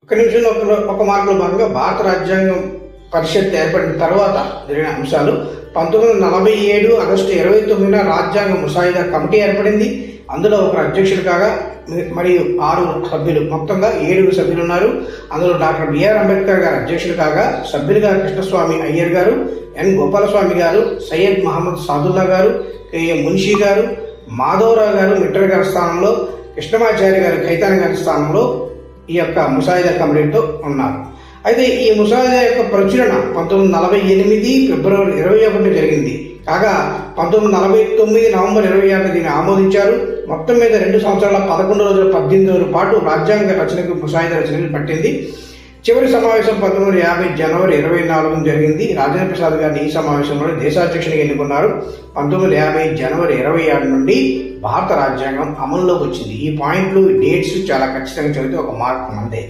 ఒక నిమిషంలో ఒక మార్కులో భాగంగా భారత రాజ్యాంగం పరిషత్ ఏర్పడిన తర్వాత జరిగిన అంశాలు. 1947 ఆగస్టు 29న రాజ్యాంగ ముసాయిదా కమిటీ ఏర్పడింది. అందులో ఒకరు అధ్యక్షుడు కాగా మరియు 6 సభ్యులు, మొత్తంగా 7 సభ్యులు ఉన్నారు. అందులో డాక్టర్ బిఆర్ అంబేద్కర్ గారు అధ్యక్షుడు కాగా సభ్యులుగా కృష్ణస్వామి అయ్యర్ గారు, ఎన్ గోపాలస్వామి గారు, సయ్యద్ మహమ్మద్ సాదుల్లా గారు, కెఏ మున్షీ గారు, మాధవరావు గారు మిట్టర్ గారి స్థానంలో, కృష్ణమాచారి గారు ఖైతాన్ గారి స్థానంలో ఈ యొక్క ముసాయిదా కమిటీతో ఉన్నారు. అయితే ఈ ముసాయిదా యొక్క ప్రచురణ 1948 ఫిబ్రవరి 21 జరిగింది. కాగా 1949 నవంబర్ 26 దీన్ని ఆమోదించారు. మొత్తం మీద 2 సంవత్సరాల 11 రోజుల 18 రోజుల పాటు రాజ్యాంగ రచనకు ముసాయిదా రచనకు పట్టింది. చివరి సమావేశం 1950 జనవరి 24 జరిగింది. రాజేంద్ర ప్రసాద్ గారిని ఈ సమావేశంలో దేశాధ్యక్షునిగా ఎన్నుకున్నారు. 1950 జనవరి 27 నుండి భారత రాజ్యాంగం అమలులోకి వచ్చింది. ఈ పాయింట్లు, డేట్స్ చాలా ఖచ్చితంగా చదివితే ఒక మార్క్ మందే.